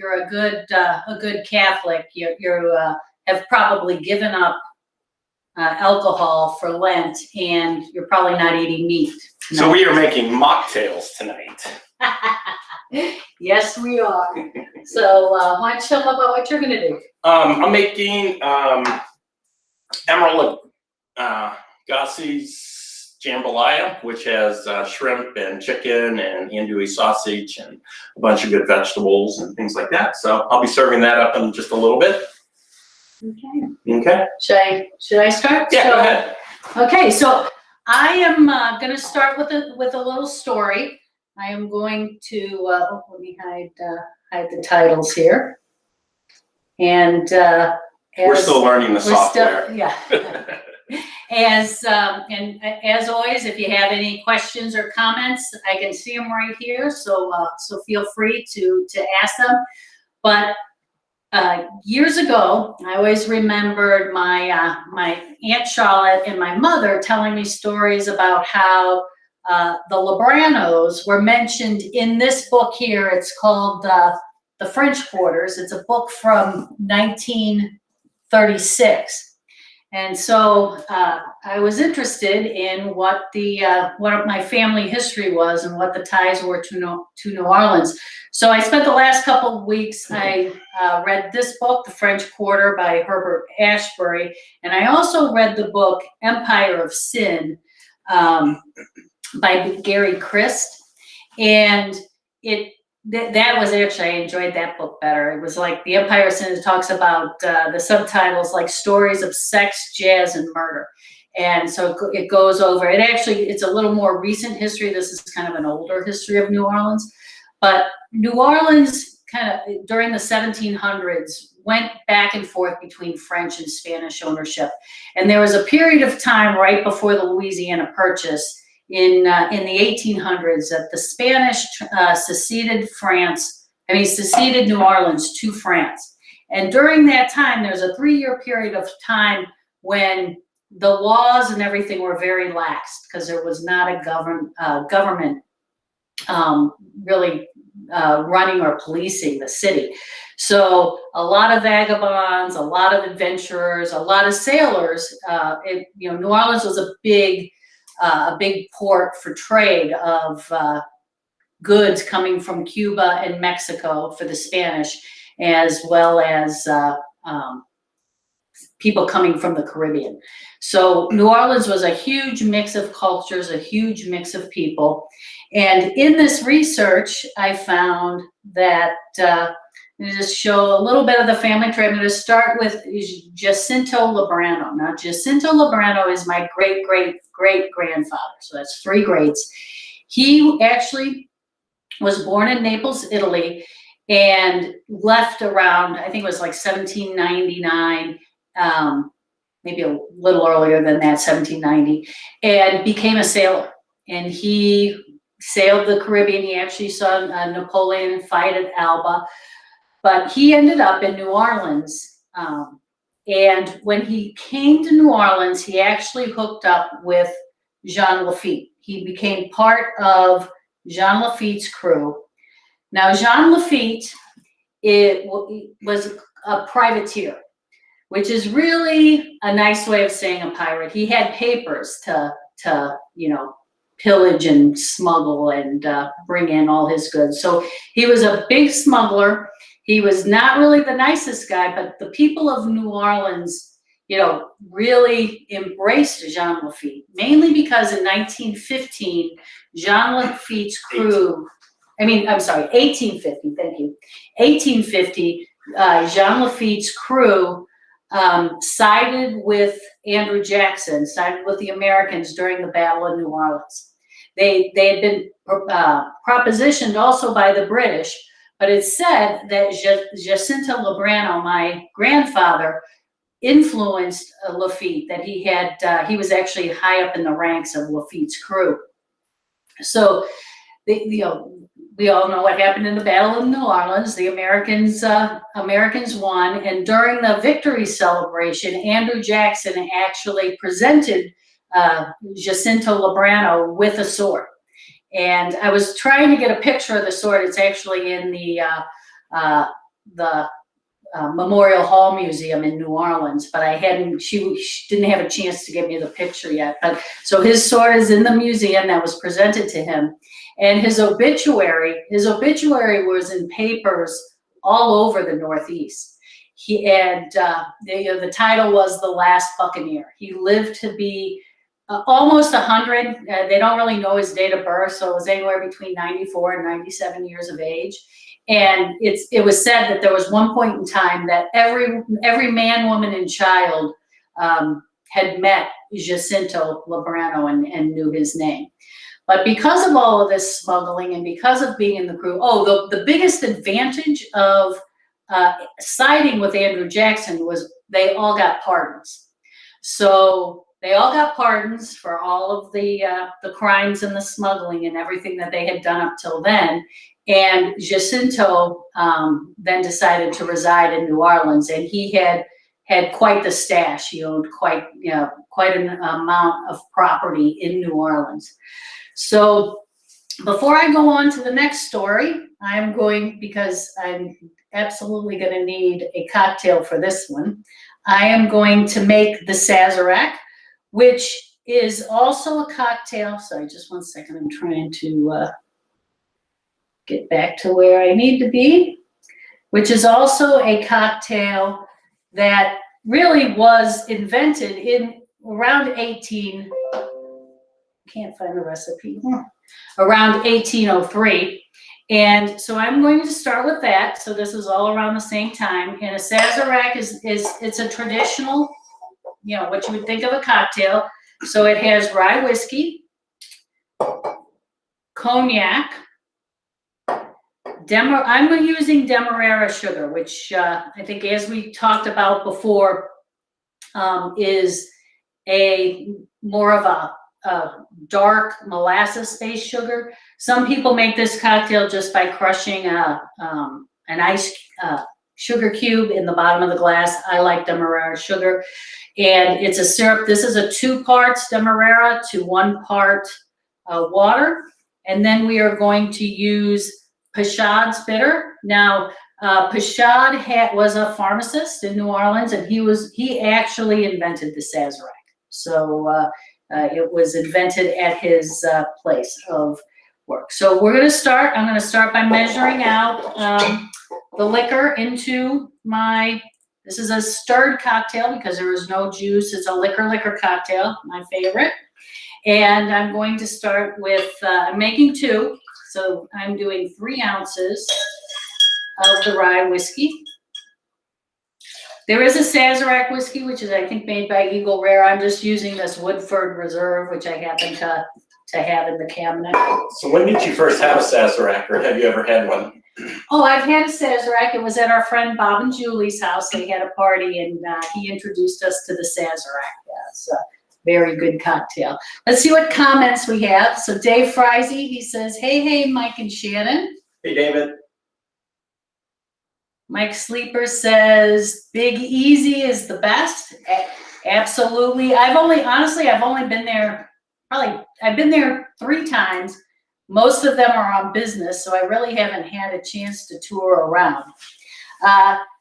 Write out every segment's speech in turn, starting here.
you're a good Catholic. You have probably given up alcohol for Lent, and you're probably not eating meat tonight. So we are making mocktails tonight. Yes, we are. So why don't you tell them about what you're going to do? I'm making Emerald Gassi's Jambalaya, which has shrimp and chicken and andouille sausage and a bunch of good vegetables and things like that. So I'll be serving that up in just a little bit. Okay. Okay. Should I start? Yeah, go ahead. Okay, so I am going to start with a little story. I am going to let me hide the titles here. And we're still learning the software. Yeah. And as always, if you have any questions or comments, I can see them right here. So feel free to ask them. But years ago, I always remembered my Aunt Charlotte and my mother telling me stories about how the Lebranos were mentioned in this book here. It's called The French Quarters. It's a book from 1936. And so I was interested in what my family history was and what the ties were to New Orleans. So I spent the last couple of weeks, I read this book, The French Quarter by Herbert Ashbury, and I also read the book Empire of Sin by Gary Christ. And that was actually, I enjoyed that book better. It was like The Empire of Sin. It talks about the subtitles like stories of sex, jazz, and murder. And so it goes over, it's a little more recent history. This is kind of an older history of New Orleans. But New Orleans kind of during the 1700s went back and forth between French and Spanish ownership. And there was a period of time right before the Louisiana Purchase in the 1800s that the Spanish seceded New Orleans to France. And during that time, there was a 3-year period of time when the laws and everything were very lax because there was not a government really running or policing the city. So a lot of vagabonds, a lot of adventurers, a lot of sailors. New Orleans was a big port for trade of goods coming from Cuba and Mexico for the Spanish, as well as people coming from the Caribbean. So New Orleans was a huge mix of cultures, a huge mix of people. And in this research, I found that, let me just show a little bit of the family tree. I'm going to start with Jacinto Lebrano. Now, Jacinto Lebrano is my great-great-great-grandfather. So that's 3 greats. He actually was born in Naples, Italy, and left around, I think it was like 1799, maybe a little earlier than that, 1790, and became a sailor. And he sailed the Caribbean. He actually saw Napoleon fight at Elba. But he ended up in New Orleans. And when he came to New Orleans, he actually hooked up with Jean Lafitte. He became part of Jean Lafitte's crew. Now, Jean Lafitte was a privateer, which is really a nice way of saying a pirate. He had papers to pillage and smuggle and bring in all his goods. So he was a big smuggler. He was not really the nicest guy, but the people of New Orleans, really embraced Jean Lafitte, mainly because in 1915, Jean Lafitte's crew, 1850, thank you. 1850, Jean Lafitte's crew sided with Andrew Jackson, sided with the Americans during the Battle of New Orleans. They had been propositioned also by the British, but it's said that Jacinto Lebrano, my grandfather, influenced Lafitte, that he was actually high up in the ranks of Lafitte's crew. So we all know what happened in the Battle of New Orleans. The Americans won, and during the victory celebration, Andrew Jackson actually presented Jacinto Lebrano with a sword. And I was trying to get a picture of the sword. It's actually in the the Memorial Hall Museum in New Orleans, but she didn't have a chance to give me the picture yet. But so his sword is in the museum that was presented to him, and his obituary was in papers all over the Northeast. The title was The Last Buccaneer. He lived to be almost 100. They don't really know his date of birth, so it was anywhere between 94 and 97 years of age. And it was said that there was one point in time that every man, woman, and child had met Jacinto Lebrano and knew his name. But because of all of this smuggling and because of being in the crew, the biggest advantage of siding with Andrew Jackson was they all got pardons. So they all got pardons for all of the crimes and the smuggling and everything that they had done up till then. And Jacinto then decided to reside in New Orleans, and he had quite the stash. He owned quite an amount of property in New Orleans. So before I go on to the next story, because I'm absolutely going to need a cocktail for this one, I am going to make the Sazerac, which is also a cocktail. Sorry, just one second. I'm trying to get back to where I need to be, which is also a cocktail that really was invented in around can't find the recipe, around 1803. And so I'm going to start with that. So this is all around the same time. And a Sazerac it's a traditional, what you would think of a cocktail. So it has rye whiskey, cognac, I'm using Demerara sugar, which I think, as we talked about before, is a more of a dark molasses-based sugar. Some people make this cocktail just by crushing an ice sugar cube in the bottom of the glass. I like Demerara sugar, and it's a syrup. This is a 2 parts Demerara to 1 part water, and then we are going to use Pashad's bitter. Now, Pashad was a pharmacist in New Orleans, and he actually invented the Sazerac. So it was invented at his place of work. So we're going to start. I'm going to start by measuring out the liquor into this is a stirred cocktail because there is no juice. It's a liquor cocktail, my favorite. And I'm going to start with, I'm making 2. So I'm doing 3 ounces of the rye whiskey. There is a Sazerac whiskey, which is, I think, made by Eagle Rare. I'm just using this Woodford Reserve, which I happen to have in the cabinet. So when did you first have a Sazerac, or have you ever had one? Oh, I've had a Sazerac. It was at our friend Bob and Julie's house. They had a party, and he introduced us to the Sazerac. It's a very good cocktail. Let's see what comments we have. So Dave Freise, he says, hey, Mike and Shannon. Hey, David. Mike Sleeper says, Big Easy is the best. Absolutely. I've only been there, I've been there 3 times. Most of them are on business, so I really haven't had a chance to tour around.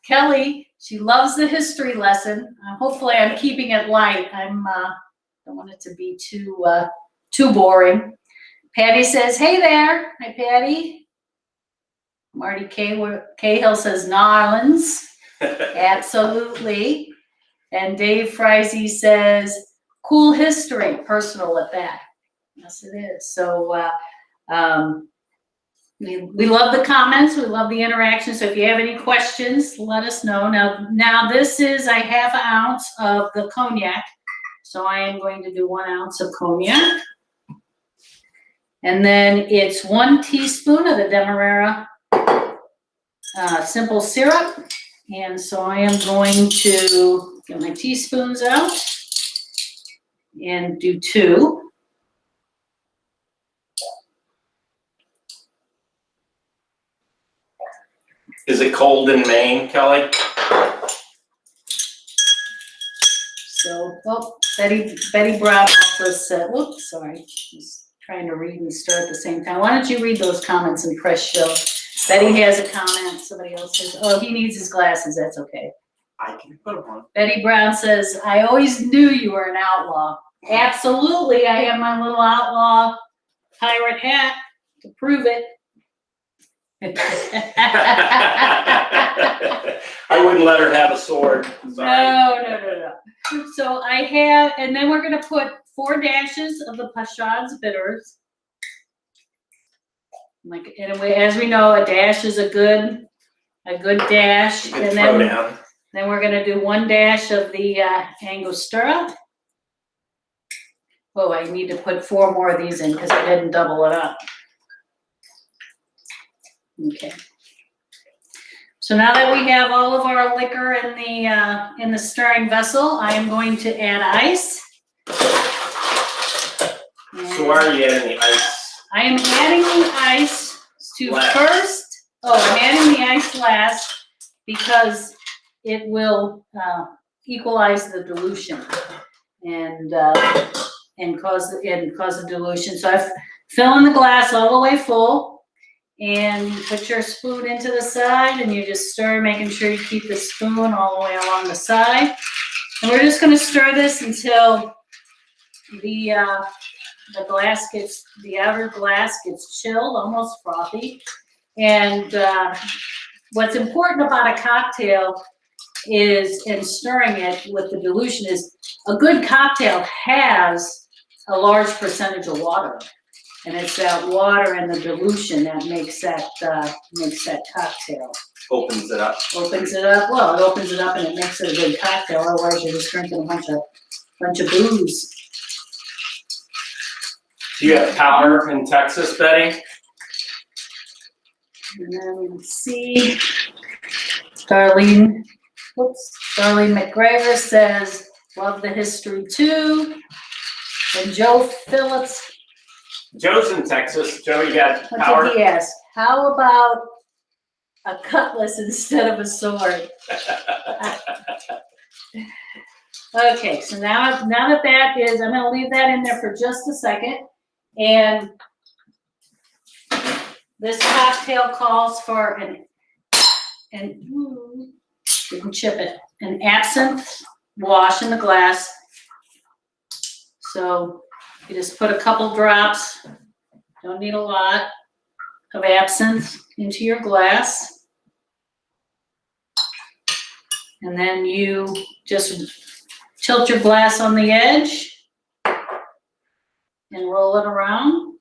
Kelly, she loves the history lesson. Hopefully I'm keeping it light. I don't want it to be too boring. Patty says, hey there. Hi, Patty. Marty Cahill says, Narlands. Absolutely. And Dave Freise says, cool history, personal at that. Yes, it is. So we love the comments. We love the interaction. So if you have any questions, let us know. Now this is a ½ ounce of the cognac. So I am going to do 1 ounce of cognac. And then it's 1 teaspoon of the Demerara simple syrup. And so I am going to get my teaspoons out and do 2. Is it cold in Maine, Kelly? So, Betty Brown also said, whoops, sorry. Just trying to read and stir at the same time. Why don't you read those comments and press show? Betty has a comment. Somebody else says, oh, he needs his glasses. That's okay. I can put them on. Betty Brown says, I always knew you were an outlaw. Absolutely. I have my little outlaw pirate hat to prove it. I wouldn't let her have a sword. Sorry. No. So I have, and then we're going to put 4 dashes of the Pashad's bitters. Like, anyway, as we know, a dash is a good dash. Good And then we're going to do 1 dash of the Angostura. Oh, I need to put 4 more of these in because I didn't double it up. Okay. So now that we have all of our liquor in the stirring vessel, I am going to add ice. So why are you adding the ice? I am adding the ice to last. first. Oh, I'm adding the ice last because it will equalize the dilution and cause the dilution. So I fill in the glass all the way full. And you put your spoon into the side and you just stir, making sure you keep the spoon all the way along the side. And we're just going to stir this until the outer glass gets chilled, almost frothy. And what's important about a cocktail is, in stirring it with the dilution, is a good cocktail has a large percentage of water. And it's that water and the dilution that makes that cocktail. Opens it up. Opens it up. Well, it opens it up and it makes it a good cocktail. Otherwise, you're just drinking a bunch of booze. Do you have power in Texas, Betty? And then let's see. Darlene McGregor says, love the history too. And Joe Phillips. Joe's in Texas. Joe, you got power? What did he ask? How about a cutlass instead of a sword? Okay, so now that is, I'm going to leave that in there for just a second. And this cocktail calls for didn't chip it, an absinthe wash in the glass. So you just put a couple drops, don't need a lot, of absinthe into your glass. And then you just tilt your glass on the edge and roll it around.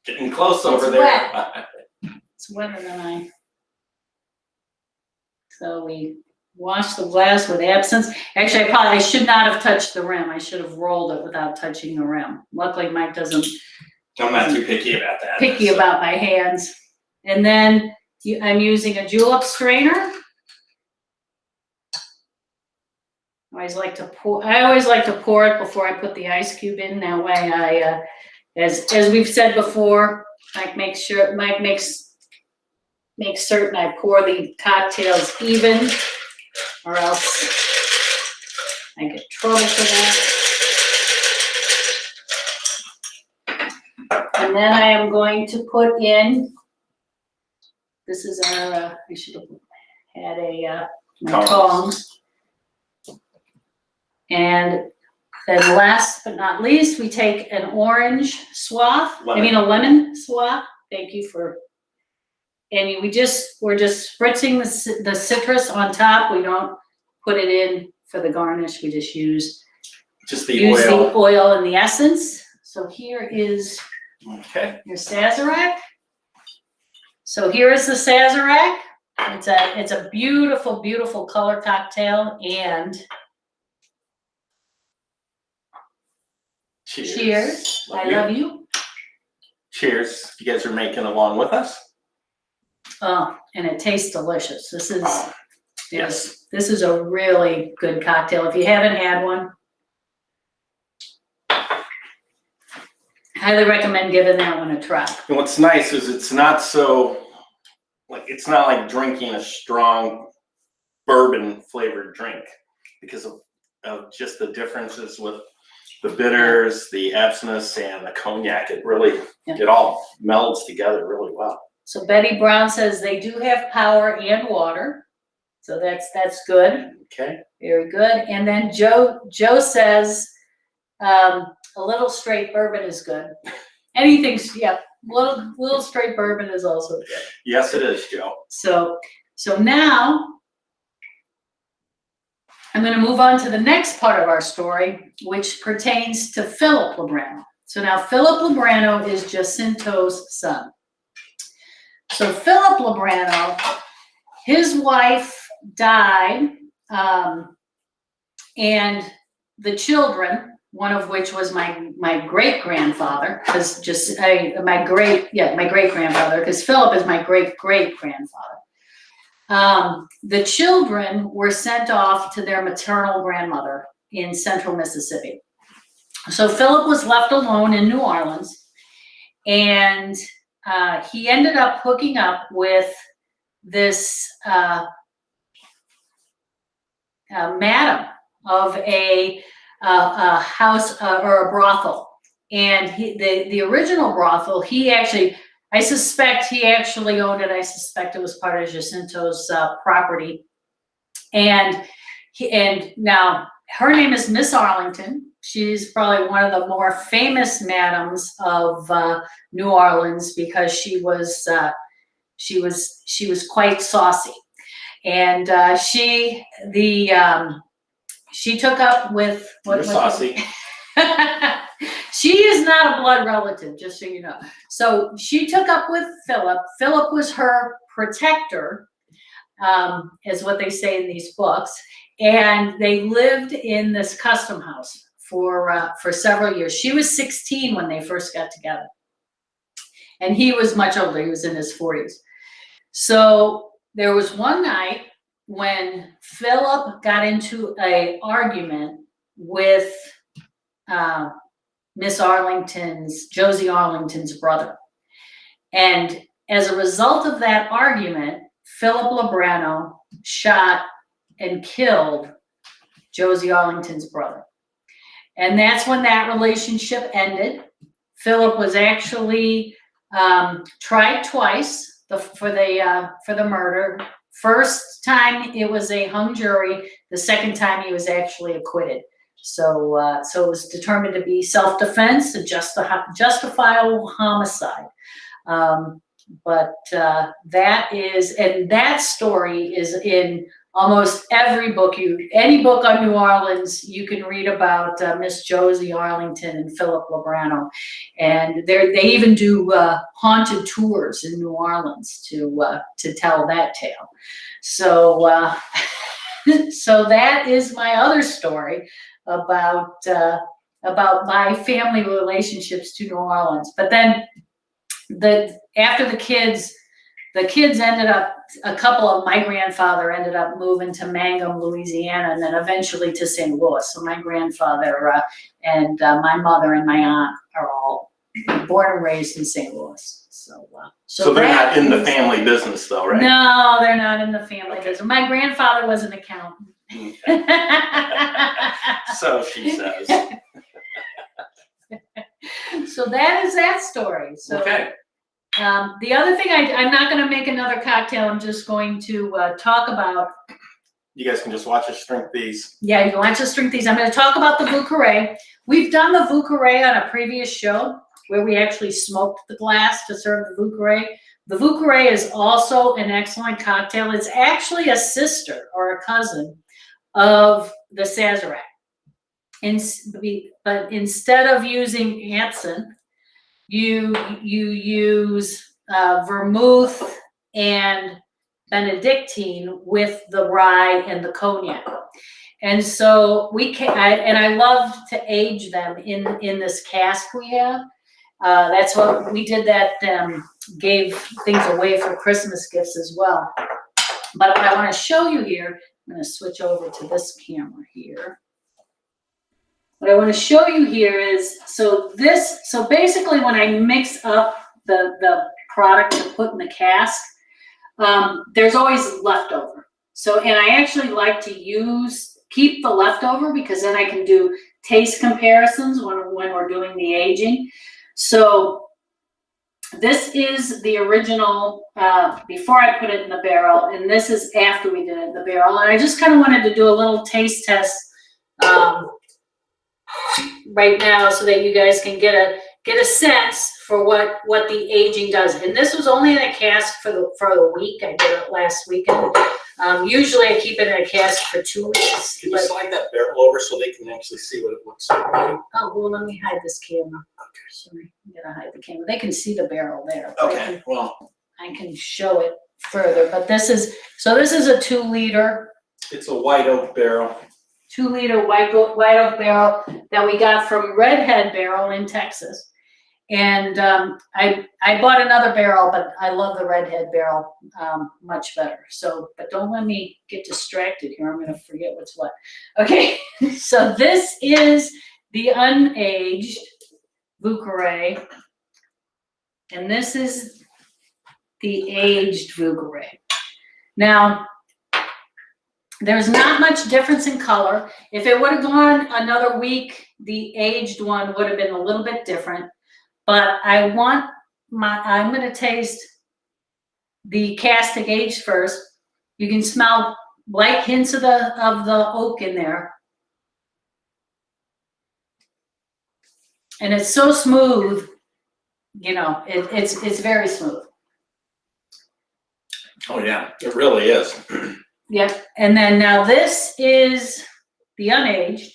Getting close over there. Wet. It's wetter than I. So we wash the glass with absinthe. Actually, I should not have touched the rim. I should have rolled it without touching the rim. Luckily, Mike doesn't. I'm not too picky about that. Picky about my hands. And then I'm using a julep strainer. I always like to pour it before I put the ice cube in. That way, as we've said before, Mike makes certain I pour the cocktails even, or else I get trouble for that. And then I am going to put in, this is our, I should have had my tongs. And then last but not least, we take an orange swath, a lemon swath. Thank you for, and we're just spritzing the citrus on top. We don't put it in for the garnish. We just use the oil and the essence. So here is your Sazerac. So here is the Sazerac. It's a beautiful, beautiful color cocktail. And cheers. Love you. Cheers. You guys are making along with us. Oh, and it tastes delicious. This is a really good cocktail. If you haven't had one, highly recommend giving that one a try. And what's nice is it's not like drinking a strong bourbon flavored drink because of just the differences with the bitters, the absinthe, and the cognac. It really, it all melds together really well. So Betty Brown says they do have power and water. So that's good. Okay. Very good. And then Joe says a little straight bourbon is good. Anything's, yeah, little straight bourbon is also good. Yes, it is, Joe. So now I'm going to move on to the next part of our story, which pertains to Philip Lebrano. So now Philip Lebrano is Jacinto's son. So Philip Lebrano, his wife died, and the children, one of which was my great grandfather, because my great grandfather, because Philip is my great grandfather. The children were sent off to their maternal grandmother in central Mississippi. So Philip was left alone in New Orleans, and he ended up hooking up with this madam of a house or a brothel. And the original brothel, I suspect he actually owned it. I suspect it was part of Jacinto's property. And now her name is Miss Arlington. She's probably one of the more famous madams of New Orleans because she was quite saucy. And she took up with You're saucy. She is not a blood relative, just so you know. So she took up with Philip. Philip was her protector, is what they say in these books. And they lived in this custom house for several years. She was 16 when they first got together. And he was much older. He was in his 40s. So there was one night when Philip got into an argument with Josie Arlington's brother. And as a result of that argument, Philip Lebrano shot and killed Josie Arlington's brother. And that's when that relationship ended. Philip was actually tried twice for the murder. First time it was a hung jury. The second time he was actually acquitted. So it was determined to be self-defense, a justifiable homicide. But that story is in almost every book. Any book on New Orleans, you can read about Miss Josie Arlington and Philip Lebrano. And they even do haunted tours in New Orleans to tell that tale. So so that is my other story about my family relationships to New Orleans. But then after the kids ended up, my grandfather ended up moving to Mangum, Louisiana, and then eventually to St. Louis. So my grandfather and my mother and my aunt are all born and raised in St. Louis. So they're not in the family business though, right? No, they're not in the family business. My grandfather was an accountant. Okay. So she says. So that is that story. So, okay. The other thing, I'm not going to make another cocktail. I'm just going to talk about. You guys can just watch us drink these. Yeah, you can watch us drink these. I'm going to talk about the Vieux Carre. We've done the Vieux Carre on a previous show where we actually smoked the glass to serve the Vieux Carre. The Vieux Carre is also an excellent cocktail. It's actually a sister or a cousin of the Sazerac. But instead of using absinthe, you use vermouth and Benedictine with the rye and the cognac. And so I love to age them in this cask we have. That's what we did. That gave things away for Christmas gifts as well. But what I want to show you here, I'm going to switch over to this camera here. What I want to show you here is, so basically when I mix up the product to put in the cask, there's always leftover. So, and I actually like to keep the leftover because then I can do taste comparisons when we're doing the aging. So this is the original before I put it in the barrel, and this is after we did it in the barrel. And I just kind of wanted to do a little taste test right now so that you guys can get a sense for what the aging does. And this was only in a cask for the week. I did it last weekend. Usually I keep it in a cask for 2 weeks. Can you slide that barrel over so they can actually see what it looks like? Oh, well, let me hide this camera. Okay, sorry, I'm gonna hide the camera. They can see the barrel there. Okay, well. I can show it further, but this is a 2 liter. It's a white oak barrel. 2 liter white oak barrel that we got from Redhead Barrel in Texas. And I bought another barrel, but I love the Redhead Barrel much better. So, but don't let me get distracted here. I'm going to forget what's what. Okay, so this is the unaged Vieux Carre, and this is the aged Vieux Carre. Now, there's not much difference in color. If it would have gone another week, the aged one would have been a little bit different. But I'm going to taste the castic aged first. You can smell light hints of the oak in there. And it's so smooth, you know, it's very smooth. Oh yeah, it really is. Yep. And then now this is the unaged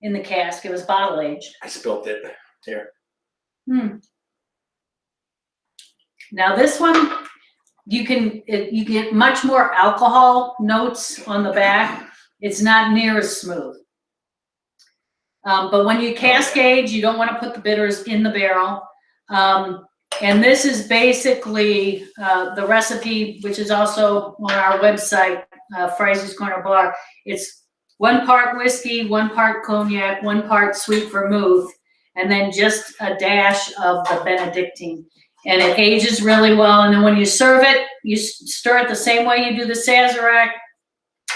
in the cask. It was bottle aged. I spilled it here. Now this one, you get much more alcohol notes on the back. It's not near as smooth. But when you cask age, you don't want to put the bitters in the barrel. And this is basically the recipe, which is also on our website, Freise's Corner Bar. It's 1 part whiskey, 1 part cognac, 1 part sweet vermouth, and then just a dash of the Benedictine. And it ages really well. And then when you serve it, you stir it the same way you do the Sazerac.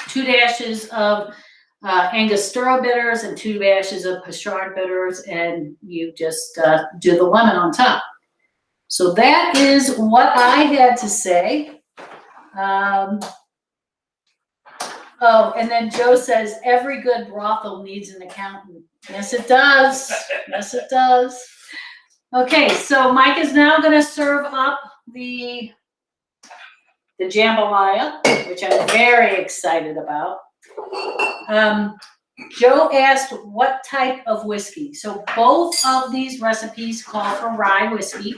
2 dashes of Angostura bitters and 2 dashes of Picard bitters, and you just do the lemon on top. So that is what I had to say. Oh, and then Joe says, every good brothel needs an accountant. Yes, it does. Yes, it does. Okay, so Mike is now going to serve up the jambalaya, which I'm very excited about. Joe asked what type of whiskey. So both of these recipes call for rye whiskey.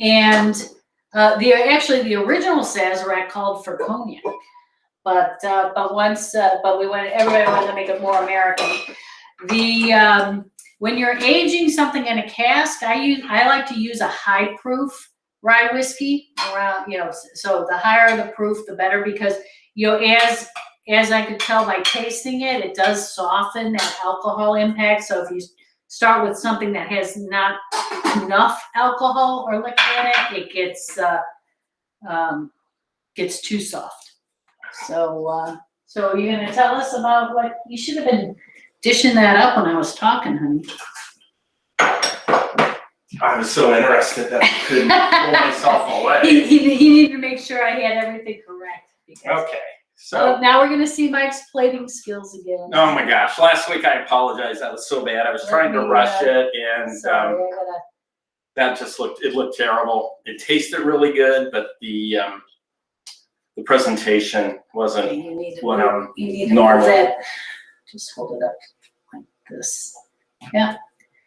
And the original Sazerac called for cognac. But everybody wanted to make it more American. When you're aging something in a cask, I like to use a high proof rye whiskey around, so the higher the proof, the better, because as I could tell by tasting it, it does soften that alcohol impact. So if you start with something that has not enough alcohol or liquor in it, it gets too soft. So you're gonna tell us about what you should have been dishing that up when I was talking, honey. I was so interested that I couldn't pull myself away. He needed to make sure I had everything correct. Okay, so now we're gonna see Mike's plating skills again. oh my gosh! Last week I apologize. That was so bad. I was trying to rush it, and that just looked terrible. It tasted really good, but the presentation wasn't what I'm normal. Just hold it up like this. Yeah.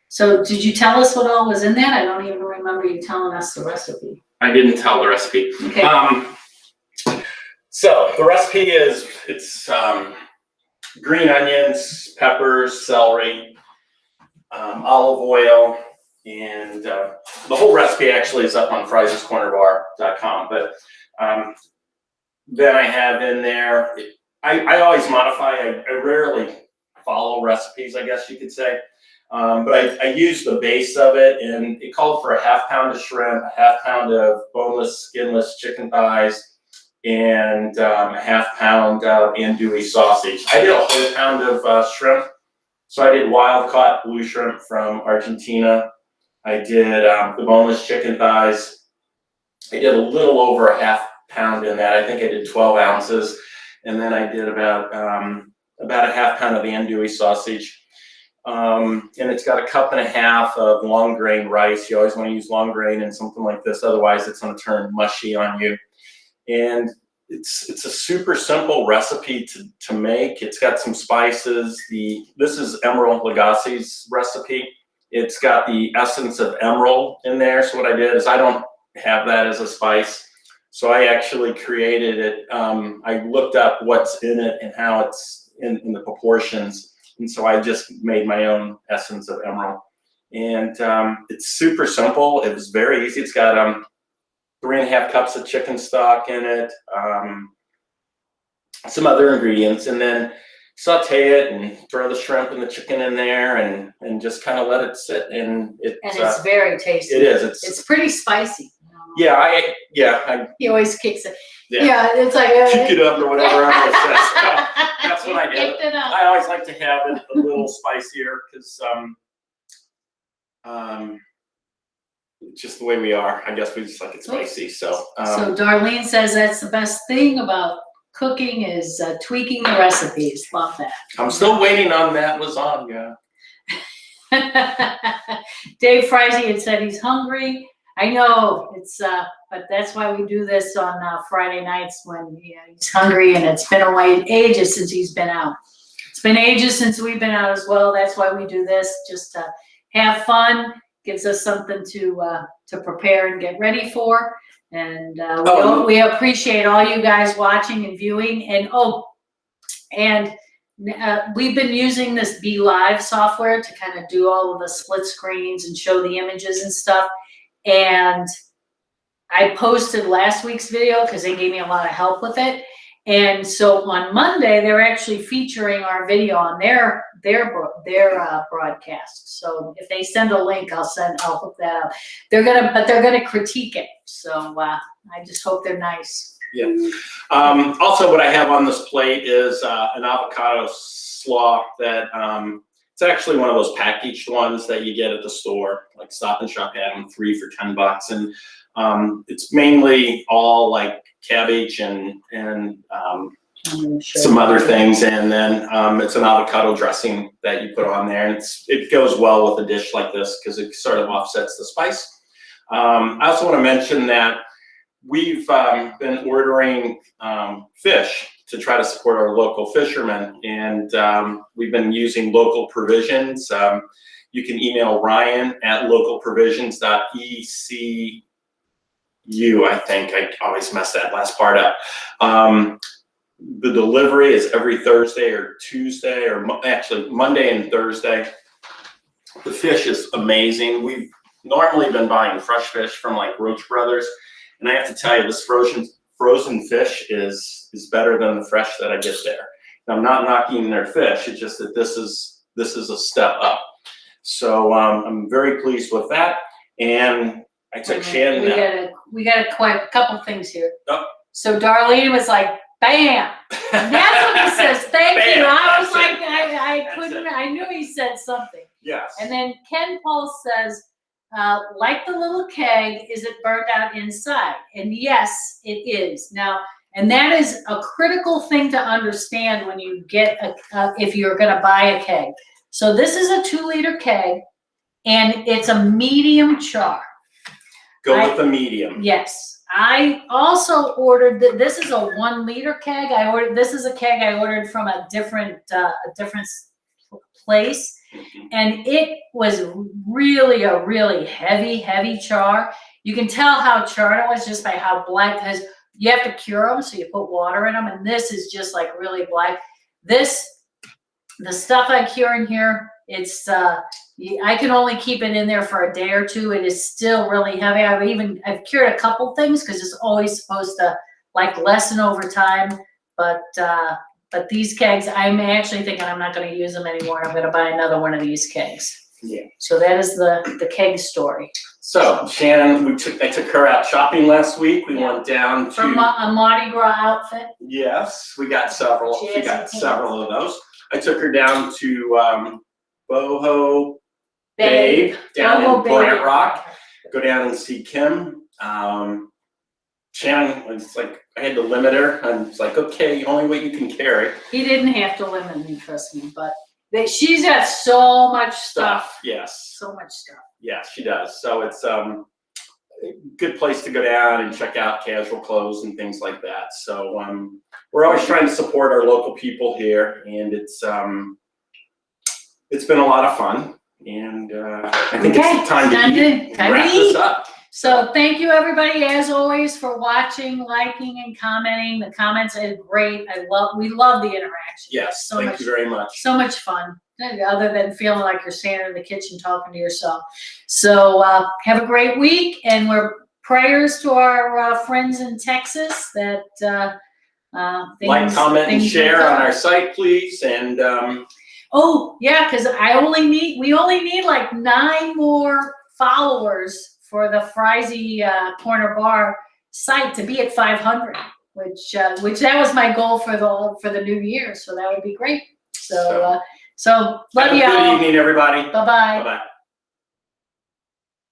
So did you tell us what all was in that? I don't even remember you telling us the recipe. I didn't tell the recipe. Okay. So the recipe is green onions, peppers, celery, olive oil, and the whole recipe actually is up on freisescornerbar.com. But then I have in there, I always modify. I rarely follow recipes, I guess you could say. But I used the base of it, and it called for a ½ pound of shrimp, a ½ pound of boneless, skinless chicken thighs, and a ½ pound of andouille sausage. I did a whole pound of shrimp, So I did wild caught blue shrimp from Argentina. I did the boneless chicken thighs. I did a little over a half pound in that. I think I did 12 ounces. And then I did about a half pound of the andouille sausage. And it's got a cup and a half of long grain rice. You always want to use long grain in something like this, otherwise it's going to turn mushy on you. And it's a super simple recipe to make. It's got some spices. This is Emerald Lagasse's recipe. It's got the essence of emerald in there. So what I did is, I don't have that as a spice, so I actually created it. I looked up what's in it and how it's in the proportions, and so I just made my own essence of emerald. And it's super simple. It was very easy. It's got 3.5 cups of chicken stock in it, some other ingredients, and then saute it and throw the shrimp and the chicken in there and just kind of let it sit. And it's very tasty. It is. It's pretty spicy. Yeah, He always kicks it. Yeah. Yeah, it's like kick it up or whatever everyone says. That's what I did. I always like to have it a little spicier because it's just the way we are. I guess we just like it spicy. So Darlene says that's the best thing about cooking is tweaking the recipes. Love that. I'm still waiting on that lasagna. Dave Freise had said he's hungry. I know it's, but that's why we do this on Friday nights when he's hungry, and it's been ages since he's been out. It's been ages since we've been out as well. That's why we do this, just to have fun. Gives us something to prepare and get ready for. And we appreciate all you guys watching and viewing. And we've been using this Be Live software to kind of do all of the split screens and show the images and stuff. And I posted last week's video because they gave me a lot of help with it. And so on Monday, they're actually featuring our video on their broadcast. So if they send a link, I'll hook that up. They're gonna critique it. So I just hope they're nice. Yeah. Also, what I have on this plate is an avocado slaw that it's actually one of those packaged ones that you get at the store, like Stop and Shop had them 3 for $10, and it's mainly all like cabbage and some other things, and then it's an avocado dressing that you put on there, and it goes well with a dish like this because it sort of offsets the spice. I also want to mention that we've been ordering fish to try to support our local fishermen, and we've been using local provisions. You can email Ryan at localprovisions.ecu. I think I always mess that last part up. The delivery is every Thursday or Tuesday, or actually Monday and Thursday. The fish is amazing. We've normally been buying fresh fish from like Roach Brothers, and I have to tell you, this frozen fish is better than the fresh that I get there. Now, I'm not knocking their fish. It's just that this is a step up. So I'm very pleased with that. And I took Shannon. We got a couple things here. Oh. So Darlene was like, "Bam!" And that's what he says. Thank Bam, you. I was that's like, I couldn't. I knew he said something. Yes. And then Ken Paul says, like the little keg, is it burnt out inside? And yes, it is. Now, and that is a critical thing to understand when you get if you're going to buy a keg. So this is a 2-liter keg, and it's a medium char. Go with the medium. Yes. I also ordered, this is a 1-liter keg. This is a keg I ordered from a different place. And it was really a really heavy char. You can tell how charred it was just by how black, because you have to cure them, so you put water in them, and this is just like really black. The stuff I cure in here, it's I can only keep it in there for a day or two. It is still really heavy. I've cured a couple things because it's always supposed to like lessen over time, but these kegs, I'm actually thinking I'm not going to use them anymore. I'm going to buy another one of these kegs. Yeah. So that is the keg story. So Shannon, I took her out shopping last week. We went down to from a Mardi Gras outfit. Yes, we got several. She got several of those. I took her down to Boho Babe down Boho in Babe. Plant Rock. Go down and see Kim. Shannon was like, I had to limit her. I'm just like, okay, only weight you can carry. He didn't have to limit me, trust me, but she's got so much stuff. Yes. So much stuff. Yeah, she does. So it's a good place to go down and check out casual clothes and things like that. So we're always trying to support our local people here, and it's been a lot of fun. And I think it's time to wrap this up. So thank you everybody, as always, for watching, liking, and commenting. The comments are great. We love the interaction. Yes, thank you very much. So much fun, other than feeling like you're standing in the kitchen talking to yourself. So have a great week, and we're prayers to our friends in Texas that like, comment, and share on our site, please. And oh yeah, because we only need like 9 more followers for the Freise Corner Bar site to be at 500, which that was my goal for the new year. So that would be great. So love you all. Have a good evening, everybody. Bye bye. Bye bye.